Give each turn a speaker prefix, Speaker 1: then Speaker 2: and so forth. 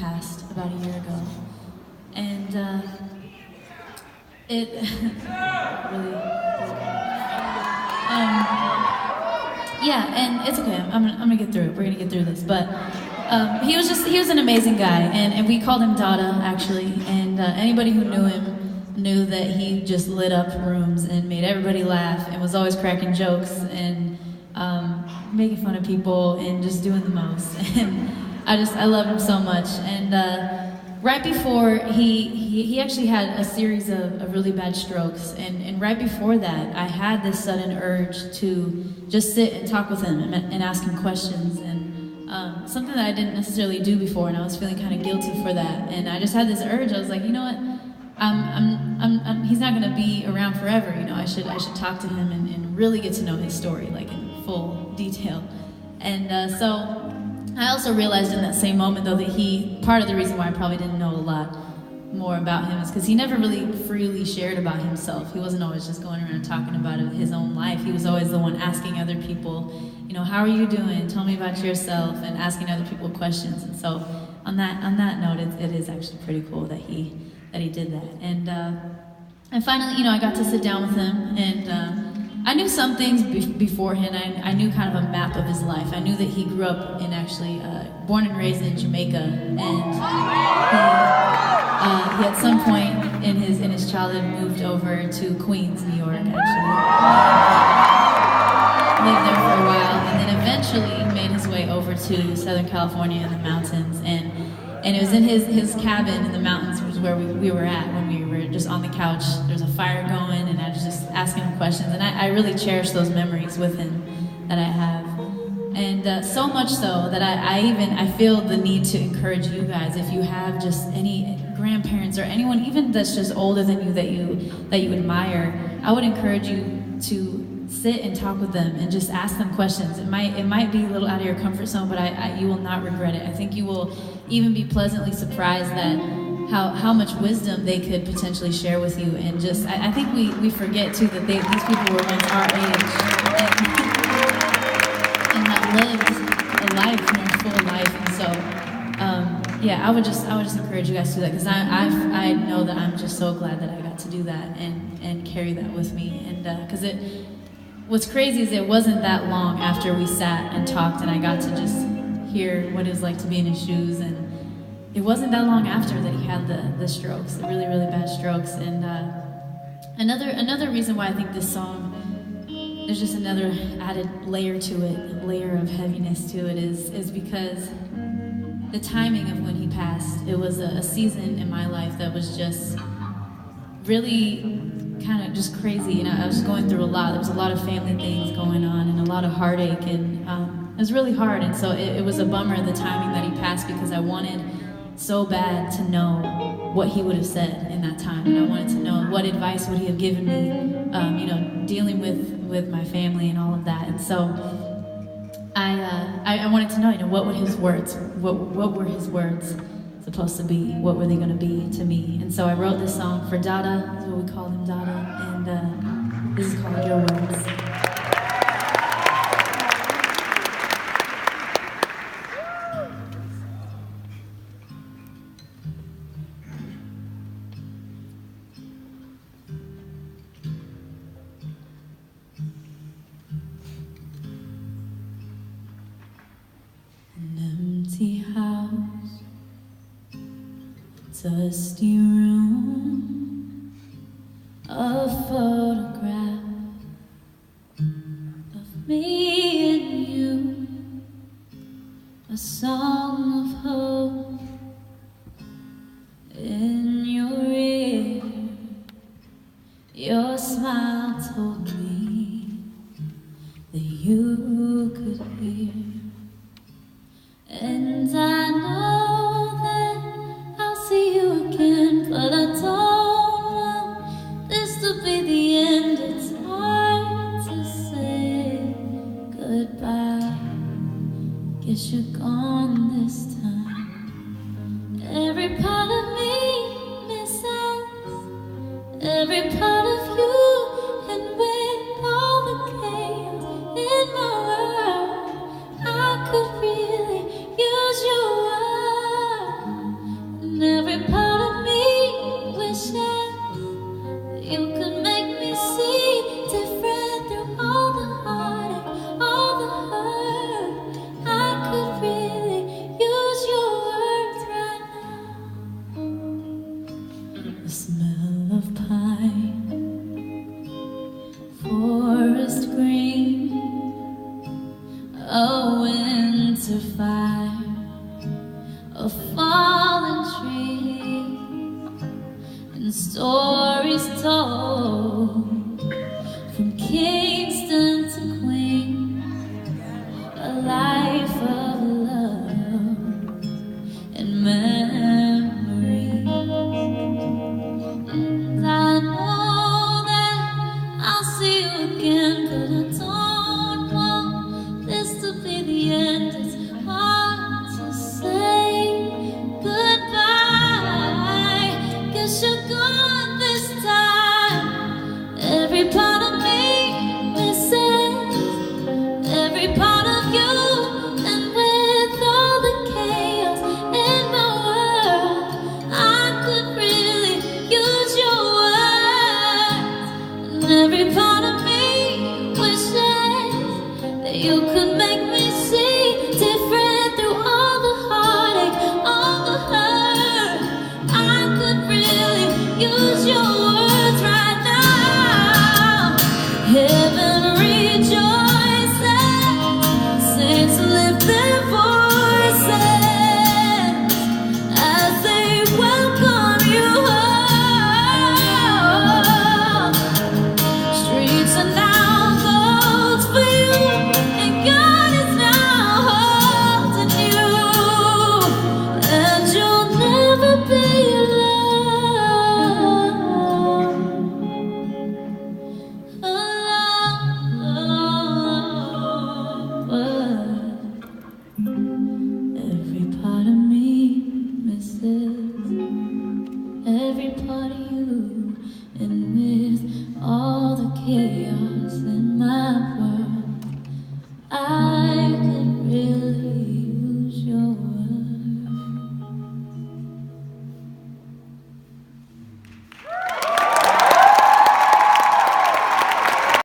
Speaker 1: passed about a year ago. And it really, yeah, and it's okay. I'm gonna get through it. We're gonna get through this. But he was an amazing guy, and we called him Dada actually. And anybody who knew him knew that he just lit up rooms and made everybody laugh and was always cracking jokes and making fun of people and just doing the most. And I love him so much. And right before he actually had a series of really bad strokes, and right before that I had this sudden urge to just sit and talk with him and ask him questions, and something that I didn't necessarily do before, and I was feeling kind of guilty for that. And I just had this urge. I was like, you know what, he's not going to be around forever, you know. I should talk to him and really get to know his story, like in full detail. And so I also realized in that same moment, though, that part of the reason why I probably didn't know a lot more about him is because he never really freely shared about himself. He wasn't always just going around talking about his own life. He was always the one asking other people, you know, how are you doing? Tell me about yourself, and asking other people questions. And so on that note, it is actually pretty cool that he did that. And finally, you know, I got to sit down with him, and I knew some things beforehand. I knew kind of a map of his life. I knew that he grew up in born and raised in Jamaica, and he at some point in his childhood moved over to Queens, New York, actually. Lived there for a while, and then eventually made his way over to Southern California in the mountains, and it was in his cabin in the mountains, which is where we were at when we were just on the couch. There's a fire going, and I was just asking him questions, and I really cherish those memories with him that I have. And so much so that I feel the need to encourage you guys, if you have just any grandparents or anyone even that's just older than you that you admire, I would encourage you to sit and talk with them and just ask them questions. It might be a little out of your comfort zone, but you will not regret it. I think you will even be pleasantly surprised that how much wisdom they could potentially share with you. And just I think we forget too that these people were once our age and have lived a life, you know, full life. And so yeah, I would just encourage you guys to do that, because I know that I'm just so glad that I got to do that and carry that with me. And because what's crazy is it wasn't that long after we sat and talked and I got to just hear what it was like to be in his shoes, and it wasn't that long after that he had the strokes, the really, really bad strokes. And another reason why I think this song, there's just another added layer to it, a layer of heaviness to it, is because the timing of when he passed, it was a season in my life that was just really kind of just crazy. You know, I was going through a lot. There was a lot of family things going on and a lot of heartache, and it was really hard. And so it was a bummer, the timing that he passed, because I wanted so bad to know what he would have said in that time, and I wanted to know what advice would he have given me, you know, dealing with my family and all of that. And so I wanted to know, you know, what were his words supposed to be? What were they going to be to me? And so I wrote this song for Dada, that's what we called him, Dada, and this is called Your Words. Empty house, dusty room, a photograph of me and you, a song of hope in your ear. Your smile told me that you could hear. And I know that I'll see you again, but I don't want this to be the end. It's hard to say goodbye. Guess you're gone this time. Every part of me misses every part of you, and with all the chaos in my world, I could really use your word. of fallen trees and stories told from Kingston to Queens, a life of love and memory. And I know that I'll see you again, but I don't want this to be the end. It's hard to say goodbye. Guess you're gone this time. Every part of me misses every part of you, and with all the chaos in my world, I could really use your words. And every part of me wishes that you could make me see different through all the heartache, all the hurt. I could really use your words right now. Heaven rejoices, saints lift their voices as they welcome you home. Streets are now closed for you, and God is now holding you, and you'll never be alone. Every part of me misses every part of you, and with all the chaos